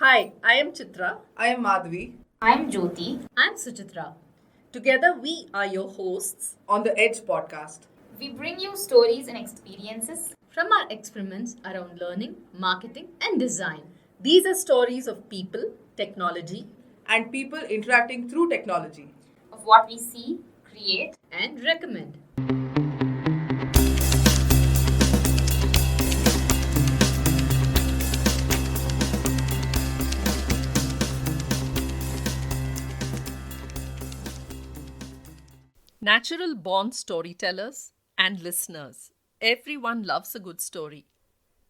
Hi, I am Chitra. I am Madhavi. I'm Jyoti. I'm Suchitra. Together, we are your hosts On the Edge podcast. We bring you stories and experiences From our experiments around learning, marketing, and design. These are stories of people, technology, And people interacting through technology. of what we see, create, And recommend. natural born storytellers, and listeners. Everyone loves a good story.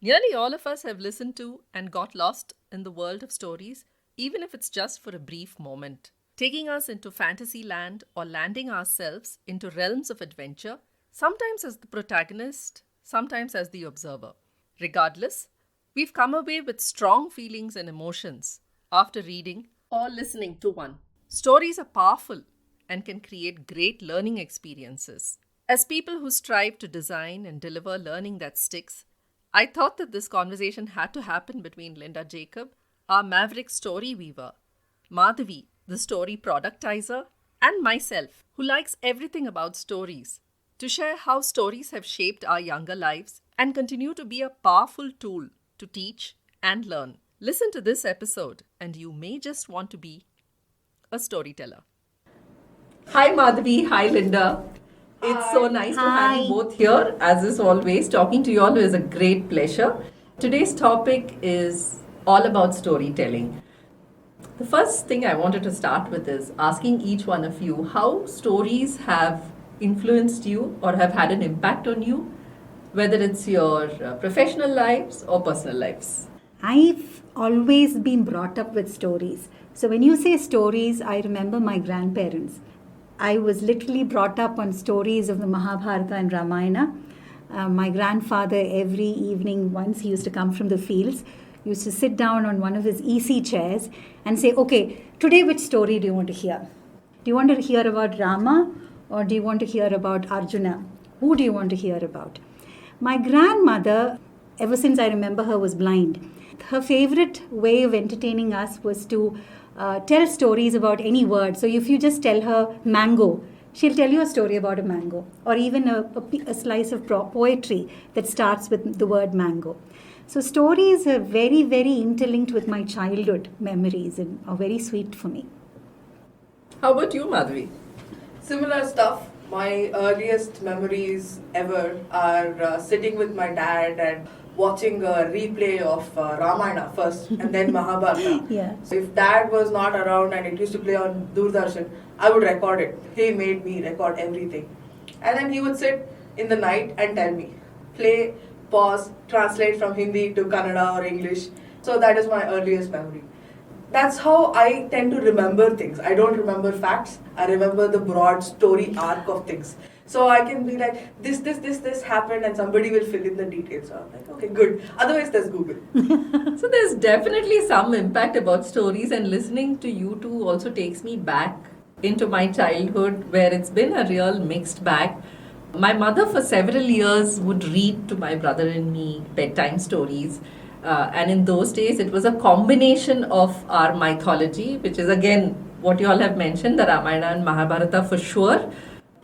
Nearly all of us have listened to and got lost in the world of stories, even if it's just for a brief moment, taking us into fantasy land or landing ourselves into realms of adventure, sometimes as the protagonist, sometimes as the observer. Regardless, we've come away with strong feelings and emotions after reading or listening to one. Stories are powerful and can create great learning experiences. As people who strive to design and deliver learning that sticks, I thought that this conversation had to happen between Linda Jacob, our maverick story weaver, Madhavi, the story productizer, and myself, who likes everything about stories, to share how stories have shaped our younger lives and continue to be a powerful tool to teach and learn. Listen to this episode, and you may just want to be a storyteller. Hi Madhavi, hi Linda. It's so nice to have you both here. As is always, talking to you all is a great pleasure. Today's topic is all about storytelling. The first thing I wanted to start with is asking each one of you how stories have influenced you or have had an impact on you, whether it's your professional lives or personal lives. I've always been brought up with stories. So when you say stories, I remember my grandparents. I was literally brought up on stories of the Mahabharata and Ramayana. My grandfather, every evening, once he used to come from the fields, used to sit down on one of his easy chairs and say, okay, today which story do you want to hear? Do you want to hear about Rama or do you want to hear about Arjuna? Who do you want to hear about? My grandmother, ever since I remember her, was blind. Her favorite way of entertaining us was to tell stories about any word. So if you just tell her mango, she'll tell you a story about a mango, or even a slice of poetry that starts with the word mango. So stories are very, very interlinked with my childhood memories and are very sweet for me. How about you, Madhavi? Similar stuff. My earliest memories ever are sitting with my dad and watching a replay of Ramayana first and then Mahabharata. Yeah. So if dad was not around and it used to play on Doordarshan, I would record it. He made me record everything. And then he would sit in the night and tell me, play, pause, translate from Hindi to Kannada or English. So that is my earliest memory. That's how I tend to remember things. I don't remember facts. I remember the broad story arc of things. So I can be like, this happened, and somebody will fill in the details. So I'm like, okay, good. Otherwise, there's Google. So there's definitely some impact about stories, and listening to you two also takes me back into my childhood where it's been a real mixed bag. My mother for several years would read to my brother and me bedtime stories. And in those days, it was a combination of our mythology, which is again what you all have mentioned, the Ramayana and Mahabharata for sure.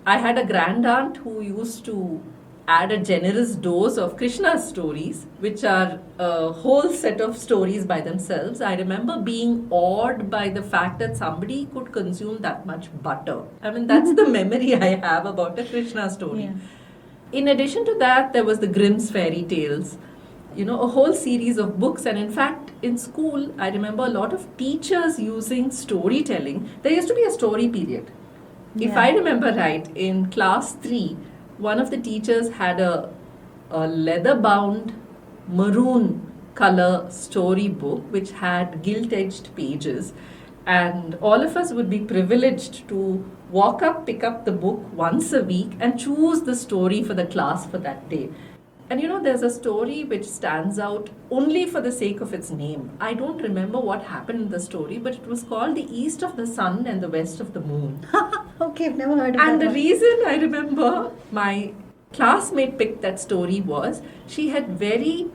I had a grand aunt who used to add a generous dose of Krishna's stories, which are a whole set of stories by themselves. I remember being awed by the fact that somebody could consume that much butter. I mean, that's the memory I have about a Krishna story. Yeah. In addition to that, there was the Grimm's fairy tales, a whole series of books. And in fact, in school, I remember a lot of teachers using storytelling. There used to be a story period. If Yeah. I remember right, in class 3, one of the teachers had a leather-bound maroon color story book which had gilt-edged pages, and all of us would be privileged to walk up, pick up the book once a week and choose the story for the class for that day. And there's a story which stands out only for the sake of its name. I don't remember what happened in the story, but it was called The East of the Sun and the West of the Moon. Okay, I've never heard of And that the one. reason I remember my classmate picked that story was she had very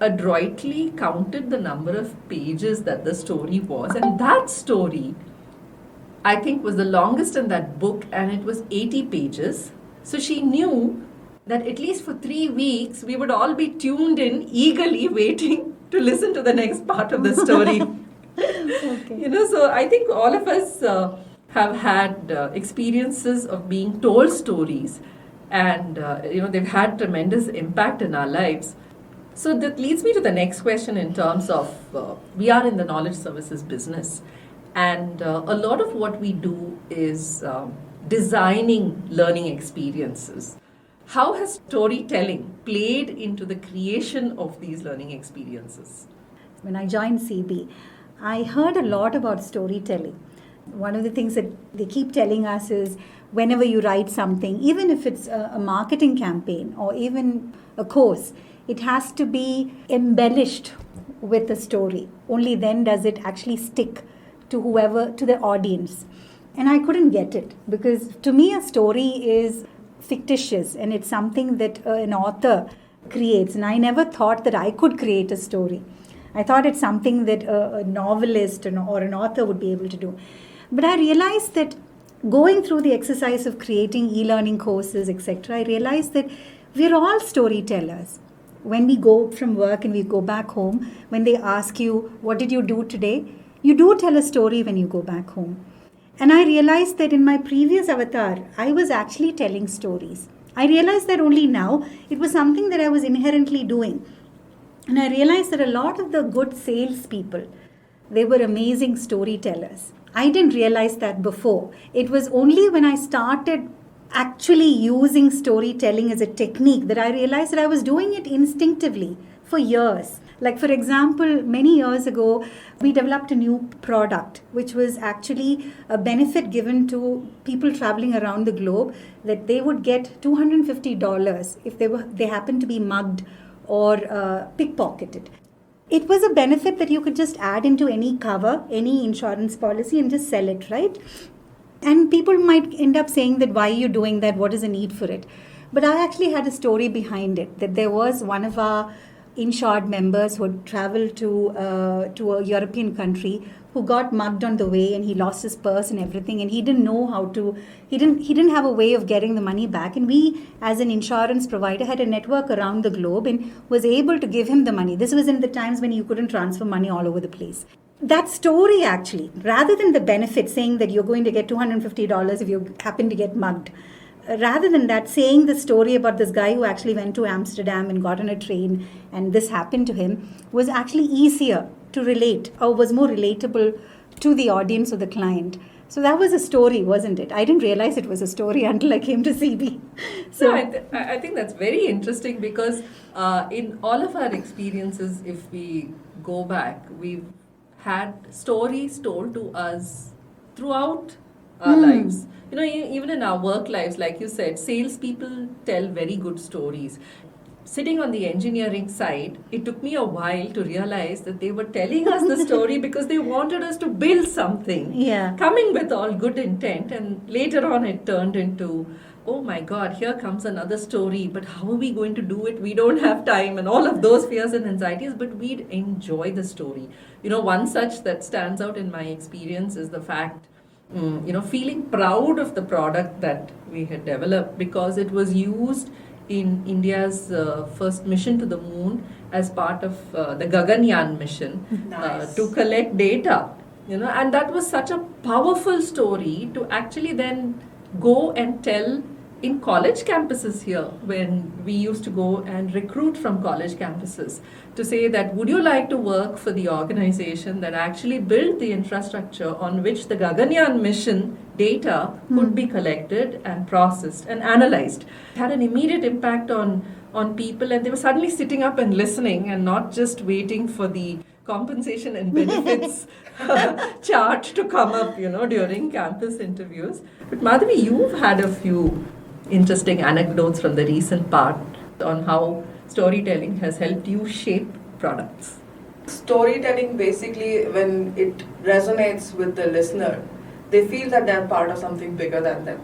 adroitly counted the number of pages that the story was, and that story, I think, was the longest in that book, and it was 80 pages. So she knew that at least for 3 weeks we would all be tuned in, eagerly waiting to listen to the next part of the story. Okay. So I think all of us have had experiences of being told stories, and they've had tremendous impact in our lives. So that leads me to the next question in terms of we are in the knowledge services business, and a lot of what we do is designing learning experiences. How has storytelling played into the creation of these learning experiences? When I joined CB, I heard a lot about storytelling. One of the things that they keep telling us is whenever you write something, even if it's a marketing campaign or even a course, it has to be embellished with a story. Only then does it actually stick to the audience. And I couldn't get it, because to me a story is fictitious and it's something that an author creates. And I never thought that I could create a story. I thought it's something that a novelist or an author would be able to do. But I realized that going through the exercise of creating e-learning courses, etc., I realized that we're all storytellers. When we go from work and we go back home, when they ask you, what did you do today? You do tell a story when you go back home. And I realized that in my previous avatar, I was actually telling stories. I realized that only now. It was something that I was inherently doing. And I realized that a lot of the good salespeople, they were amazing storytellers. I didn't realize that before. It was only when I started actually using storytelling as a technique that I realized that I was doing it instinctively for years. Like, for example, many years ago, we developed a new product, which was actually a benefit given to people traveling around the globe, that they would get $250 if they happened to be mugged or pickpocketed. It was a benefit that you could just add into any cover, any insurance policy, and just sell it, right? And people might end up saying that, why are you doing that? What is the need for it? But I actually had a story behind it, that there was one of our insured members who had traveled to a European country, who got mugged on the way, and he lost his purse and everything, and he didn't know how to, he didn't have a way of getting the money back. And we, as an insurance provider, had a network around the globe and was able to give him the money. This was in the times when you couldn't transfer money all over the place. That story, actually, rather than the benefit saying that you're going to get $250 if you happen to get mugged, rather than that, saying the story about this guy who actually went to Amsterdam and got on a train and this happened to him, was actually easier to relate, or was more relatable to the audience or the client. So that was a story, wasn't it? I didn't realize it was a story until I came to CB. So I think that's very interesting, because in all of our experiences, if we go back, we've had stories told to us throughout our lives. Even in our work lives, like you said, salespeople tell very good stories. Sitting on the engineering side, it took me a while to realize that they were telling us the story because they wanted us to build something, coming with all good intent. And later on, it turned into, oh my God, here comes another story, but how are we going to do it? We don't have time, and all of those fears and anxieties, but we'd enjoy the story. One such that stands out in my experience is the fact, feeling proud of the product that we had developed, because it was used in India's first mission to the moon as part of the Gaganyaan mission. Nice. To collect data. And that was such a powerful story to actually then go and tell in college campuses here, when we used to go and recruit from college campuses, to say that, would you like to work for the organization that actually built the infrastructure on which the Gaganyaan mission data could be collected and processed and analyzed? It had an immediate impact on people, and they were suddenly sitting up and listening and not just waiting for the compensation and benefits chart to come up, during campus interviews. But Madhavi, you've had a few interesting anecdotes from the recent part on how storytelling has helped you shape products. Storytelling, basically, when it resonates with the listener, they feel that they're part of something bigger than them.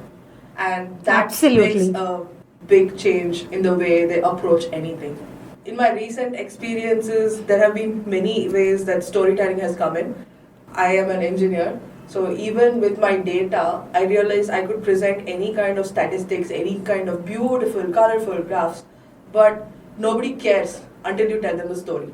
And that Absolutely. makes a big change in the way they approach anything. In my recent experiences, there have been many ways that storytelling has come in. I am an engineer, so even with my data, I realized I could present any kind of statistics, any kind of beautiful, colorful graphs, but nobody cares until you tell them the story.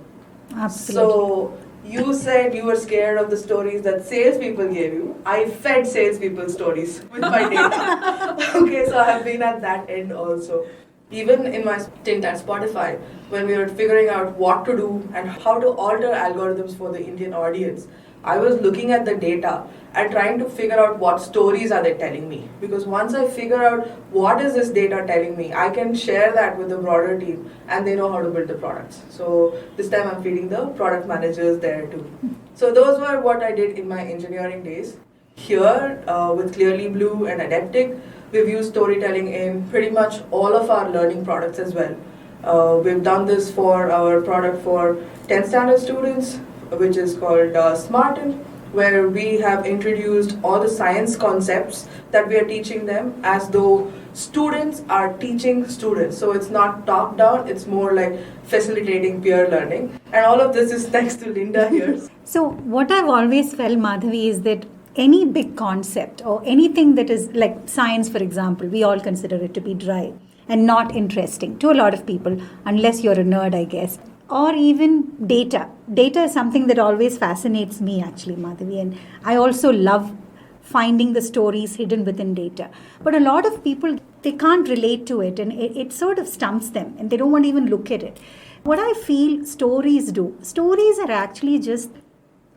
Absolutely. So you said you were scared of the stories that salespeople gave you. I fed salespeople stories with my data. Okay, so I have been at that end also. Even in my stint at Spotify, when we were figuring out what to do and how to alter algorithms for the Indian audience, I was looking at the data and trying to figure out what stories are they telling me. Because once I figure out what is this data telling me, I can share that with the broader team and they know how to build the products. So this time I'm feeding the product managers there too. So those were what I did in my engineering days. Here with Clearly Blue and Adeptic, we've used storytelling in pretty much all of our learning products as well. We've done this for our product for 10th standard students, which is called Smarten, where we have introduced all the science concepts that we are teaching them as though students are teaching students. So it's not top down, it's more like facilitating peer learning. And all of this is thanks to Linda here. So, what I've always felt, Madhavi, is that any big concept or anything that is like science, for example, we all consider it to be dry and not interesting to a lot of people, unless you're a nerd, I guess. Or even data. Data is something that always fascinates me, actually, Madhavi. And I also love finding the stories hidden within data. But a lot of people, they can't relate to it and it sort of stumps them and they don't want to even look at it. What I feel stories do, stories are actually just,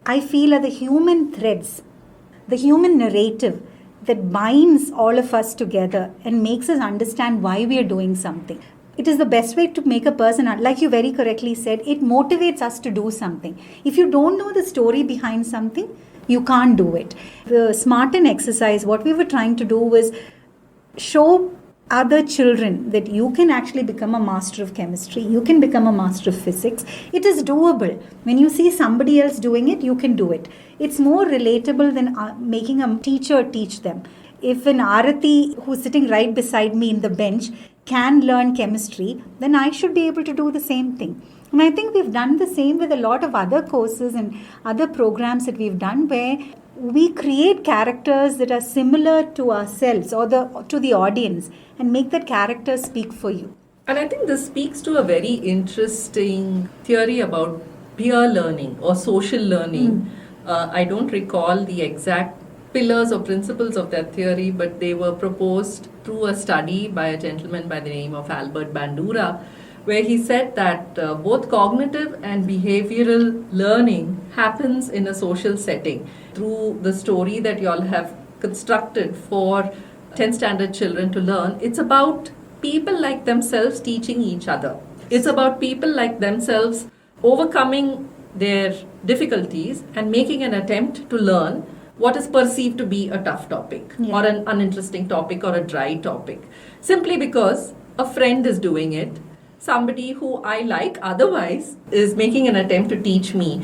I feel, are the human threads, the human narrative that binds all of us together and makes us understand why we are doing something. It is the best way to make a person, like you very correctly said, it motivates us to do something. If you don't know the story behind something, you can't do it. The Smarten exercise, what we were trying to do was show other children that you can actually become a master of chemistry, you can become a master of physics. It is doable. When you see somebody else doing it, you can do it. It's more relatable than making a teacher teach them. If an Arati who's sitting right beside me in the bench can learn chemistry, then I should be able to do the same thing. And I think we've done the same with a lot of other courses and other programs that we've done where we create characters that are similar to ourselves or to the audience and make that character speak for you. And I think this speaks to a very interesting theory about peer learning or social learning. I don't recall the exact pillars or principles of that theory, but they were proposed through a study by a gentleman by the name of Albert Bandura, where he said that both cognitive and behavioral learning happens in a social setting. Through the story that you all have constructed for 10th standard children to learn, it's about people like themselves teaching each other. It's about people like themselves overcoming their difficulties and making an attempt to learn what is perceived to be a tough topic or an uninteresting topic or a dry topic. Simply because a friend is doing it, somebody who I like otherwise is making an attempt to teach me.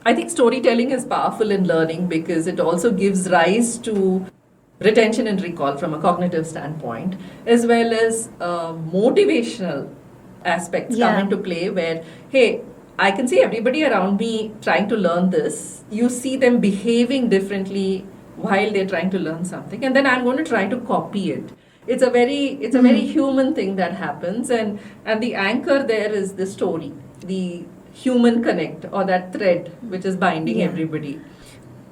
I think storytelling is powerful in learning because it also gives rise to retention and recall from a cognitive standpoint, as well as motivational aspects come into play where, hey, I can see everybody around me trying to learn this. You see them behaving differently while they're trying to learn something, and then I'm going to try to copy it. It's a very human thing that happens, and the anchor there is the story, the human connect or that thread which is binding everybody.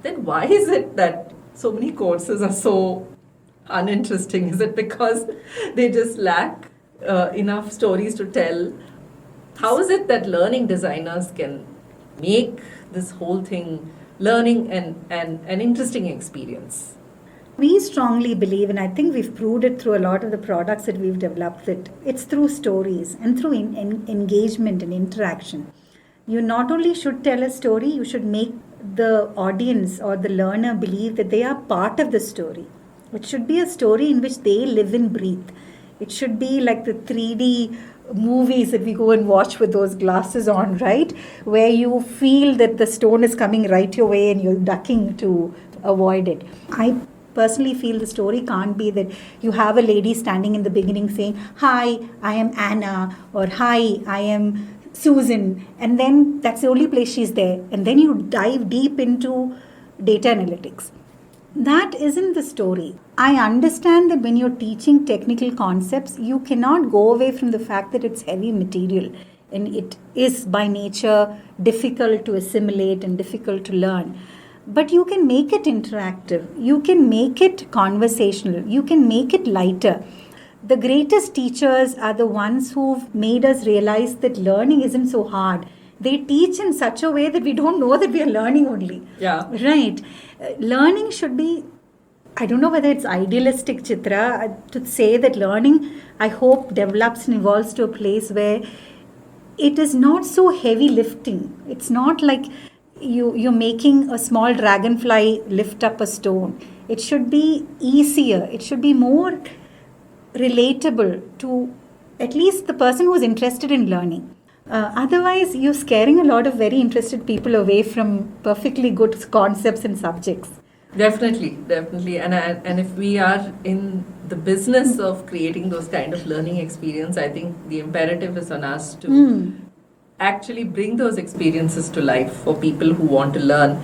Then why is it that so many courses are so uninteresting? Is it because they just lack enough stories to tell? How is it that learning designers can make this whole thing learning and an interesting experience? We strongly believe, and I think we've proved it through a lot of the products that we've developed, that it's through stories and through engagement and interaction. You not only should tell a story, you should make the audience or the learner believe that they are part of the story. It should be a story in which they live and breathe. It should be like the 3D movies that we go and watch with those glasses on, right? Where you feel that the stone is coming right your way and you're ducking to avoid it. I personally feel the story can't be that you have a lady standing in the beginning saying, "Hi, I am Anna," or "Hi, I am Susan," and then that's the only place she's there. And then you dive deep into data analytics. That isn't the story. I understand that when you're teaching technical concepts, you cannot go away from the fact that it's heavy material and it is by nature difficult to assimilate and difficult to learn. But you can make it interactive, you can make it conversational, you can make it lighter. The greatest teachers are the ones who've made us realize that learning isn't so hard. They teach in such a way that we don't know that we are learning only. Yeah. Right. Learning should be, I don't know whether it's idealistic, Chitra, to say that learning, I hope, develops and evolves to a place where it is not so heavy lifting. It's not like you're making a small dragonfly lift up a stone. It should be easier. It should be more relatable to at least the person who is interested in learning. Otherwise, you're scaring a lot of very interested people away from perfectly good concepts and subjects. Definitely, definitely. And if we are in the business of creating those kind of learning experience, I think the imperative is on us to actually bring those experiences to life for people who want to learn.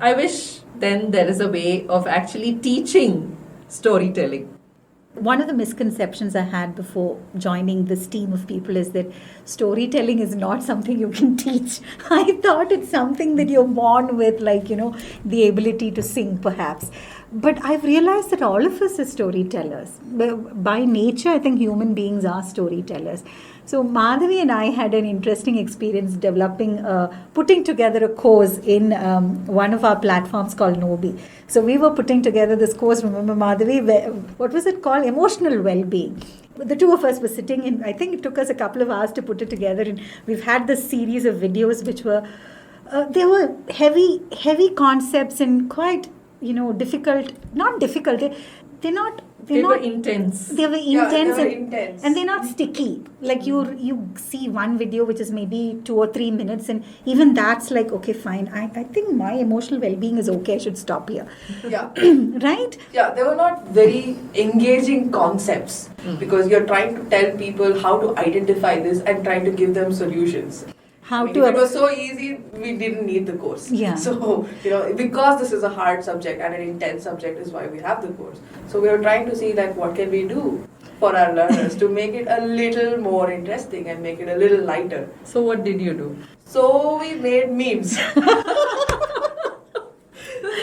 I wish then there is a way of actually teaching storytelling. One of the misconceptions I had before joining this team of people is that storytelling is not something you can teach. I thought it's something that you're born with, like, the ability to sing perhaps. But I've realized that all of us are storytellers. By nature, I think human beings are storytellers. So Madhavi and I had an interesting experience putting together a course in one of our platforms called Nobi. So we were putting together this course, remember Madhavi, what was it called? Emotional well-being. The two of us were sitting in, I think it took us a couple of hours to put it together, and we've had this series of videos which were, they were heavy concepts and quite, difficult, not difficult, they were intense. They were Yeah, intense, they were intense. and they're not sticky. Like you see one video which is maybe 2 or 3 minutes, and even that's like, okay, fine. I think my emotional well-being is okay. I should stop here. Yeah. Right? Yeah, they were not very engaging concepts because you're trying to tell people how to identify this and trying to give them solutions. If it was so easy, we didn't need the course. Yeah. So, because this is a hard subject and an intense subject is why we have the course. So we are trying to see that what can we do for our learners to make it a little more interesting and make it a little lighter. So what did you do? So we made memes.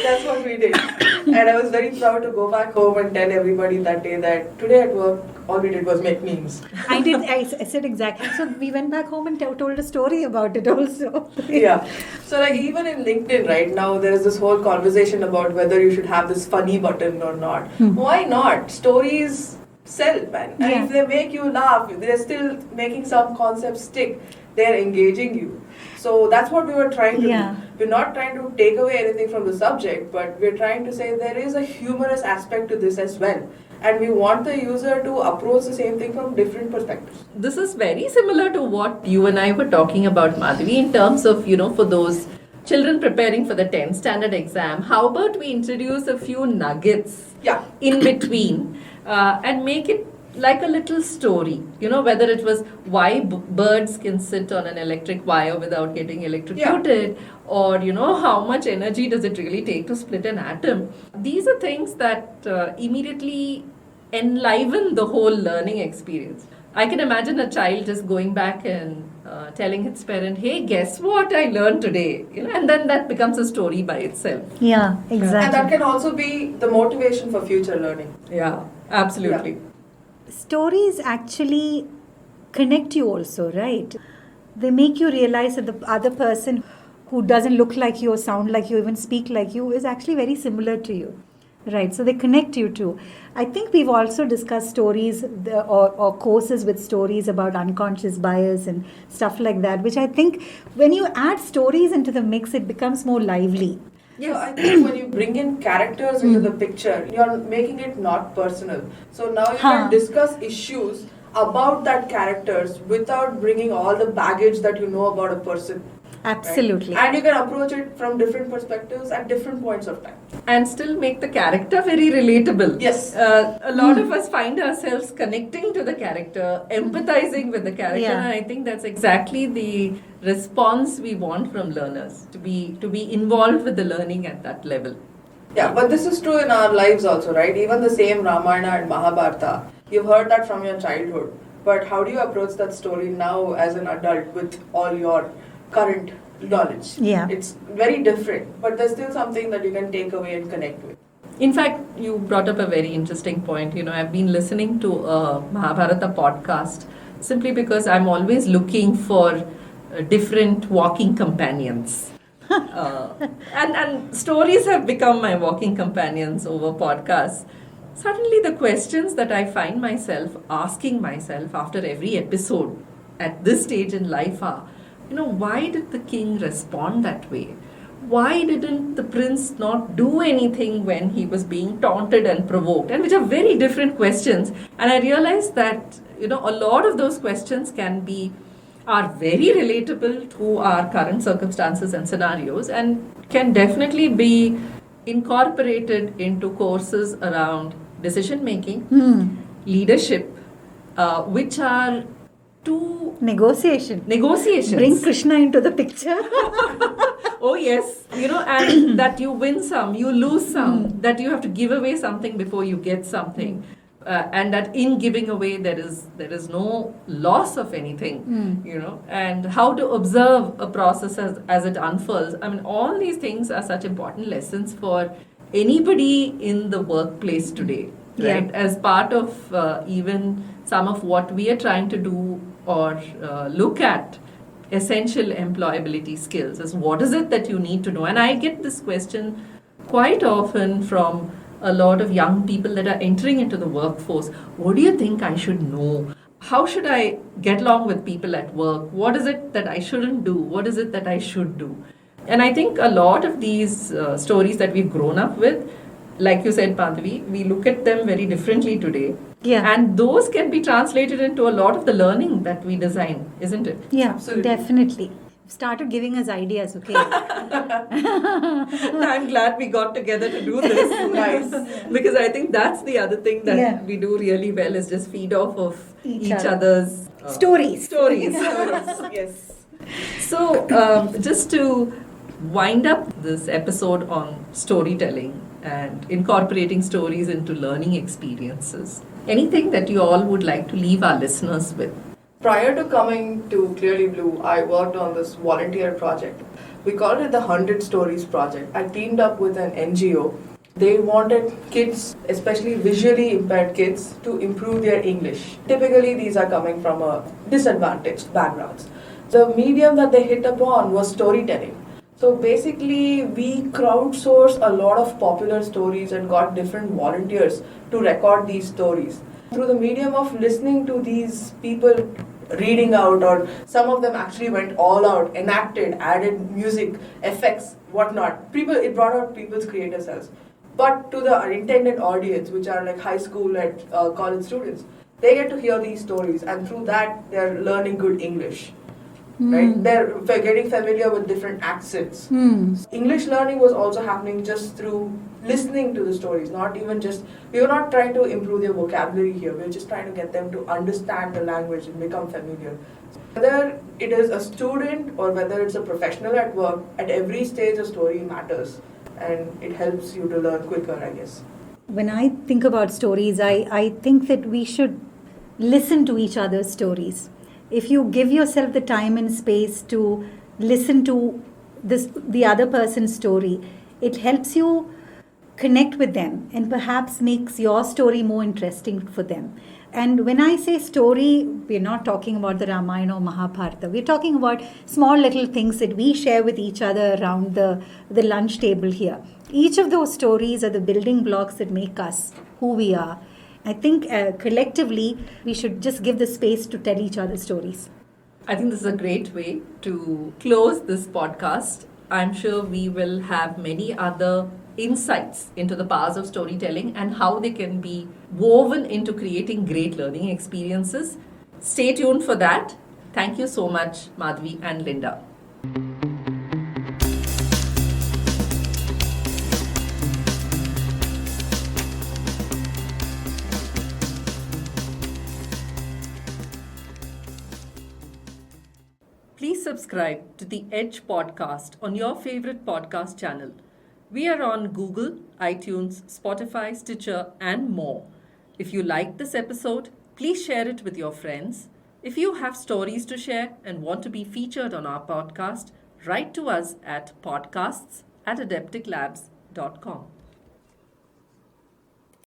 That's what we did. And I was very proud to go back home and tell everybody that day that today at work, all we did was make memes. I said exactly. So we went back home and told a story about it also. Yeah. So like even in LinkedIn right now, there is this whole conversation about whether you should have this funny button or not. Why not? Stories sell, man. And if they make you laugh, they're still making some concepts stick. They're engaging you. So that's what we were trying to do. We're not trying to take away anything from the subject, but we're trying to say there is a humorous aspect to this as well. And we want the user to approach the same thing from different perspectives. This is very similar to what you and I were talking about, Madhavi, in terms of, for those children preparing for the 10th standard exam. How about we introduce a few nuggets in between and make it like a little story, whether it was why birds can sit on an electric wire without getting electrocuted, or, how much energy does it really take to split an atom. These are things that immediately enliven the whole learning experience. I can imagine a child just going back and telling its parent, hey, guess what I learned today? And then that becomes a story by itself. Yeah, exactly. And that can also be the motivation for future learning. Yeah, absolutely. Yeah. Stories actually connect you also, right? They make you realize that the other person who doesn't look like you or sound like you, even speak like you, is actually very similar to you. Right, so they connect you too. I think we've also discussed stories or courses with stories about unconscious bias and stuff like that, which I think when you add stories into the mix, it becomes more lively. Yes. So I think when you bring in characters into the picture, you're making it not personal. So now you can discuss issues about that characters without bringing all the baggage that you know about a person. Absolutely. And you can approach it from different perspectives at different points of time. And still make the character very relatable. Yes. A lot of us find ourselves connecting to the character, empathizing with the character, Yeah. and I think that's exactly the response we want from learners, to be involved with the learning at that level. Yeah, but this is true in our lives also, right? Even the same Ramayana and Mahabharata, you've heard that from your childhood. But how do you approach that story now as an adult with all your current knowledge? Yeah. It's very different, but there's still something that you can take away and connect with. In fact, you brought up a very interesting point. I've been listening to a Mahabharata podcast simply because I'm always looking for different walking companions. And stories have become my walking companions over podcasts. Suddenly, the questions that I find myself asking myself after every episode at this stage in life are, why did the king respond that way? Why didn't the prince not do anything when he was being taunted and provoked? And which are very different questions. And I realized that, a lot of those questions are very relatable to our current circumstances and scenarios and can definitely be incorporated into courses around decision making, leadership, which are two Negotiations. Bring Krishna into the picture. Oh yes, and that you win some, you lose some, that you have to give away something before you get something, and that in giving away there is no loss of anything, and how to observe a process as it unfolds. I mean, all these things are such important lessons for anybody in the workplace today, right? Yeah. As part of even some of what we are trying to do or look at essential employability skills is what is it that you need to know. And I get this question quite often from a lot of young people that are entering into the workforce. What do you think I should know? How should I get along with people at work? What is it that I shouldn't do? What is it that I should do? And I think a lot of these stories that we've grown up with, like you said, Madhavi, we look at them very differently today. Yeah. And those can be translated into a lot of the learning that we design, isn't it? Yeah, Absolutely. definitely. Started giving us ideas, okay? I'm glad we got together to do this. Nice. Because I think that's the other thing that Yeah. we do really well is just feed off of Each each other. other's Stories. Stories. Yes. So, just to wind up this episode on storytelling and incorporating stories into learning experiences, anything that you all would like to leave our listeners with? Prior to coming to Clearly Blue, I worked on this volunteer project. We called it the 100 Stories Project. I teamed up with an NGO. They wanted kids, especially visually impaired kids, to improve their English. Typically, these are coming from a disadvantaged backgrounds. The medium that they hit upon was storytelling. So basically, we crowdsourced a lot of popular stories and got different volunteers to record these stories. Through the medium of listening to these people reading out, or some of them actually went all out, enacted, added music, effects, whatnot. It brought out people's creative selves. But to the intended audience, which are like high school and college students, they get to hear these stories, and through that, they're learning good English. Right? They're getting familiar with different accents. English learning was also happening just through listening to the stories, not even just, we were not trying to improve their vocabulary here, we were just trying to get them to understand the language and become familiar. Whether it is a student or whether it's a professional at work, at every stage a story matters, and it helps you to learn quicker, I guess. When I think about stories, I think that we should listen to each other's stories. If you give yourself the time and space to listen to the other person's story, it helps you connect with them and perhaps makes your story more interesting for them. And when I say story, we're not talking about the Ramayana or Mahabharata. We're talking about small little things that we share with each other around the lunch table here. Each of those stories are the building blocks that make us who we are. I think collectively, we should just give the space to tell each other stories. I think this is a great way to close this podcast. I'm sure we will have many other insights into the powers of storytelling and how they can be woven into creating great learning experiences. Stay tuned for that. Thank you so much, Madhavi and Linda. Please subscribe to the Edge podcast on your favorite podcast channel. We are on Google, iTunes, Spotify, Stitcher, and more. If you liked this episode, please share it with your friends. If you have stories to share and want to be featured on our podcast, write to us at podcasts@adepticlabs.com.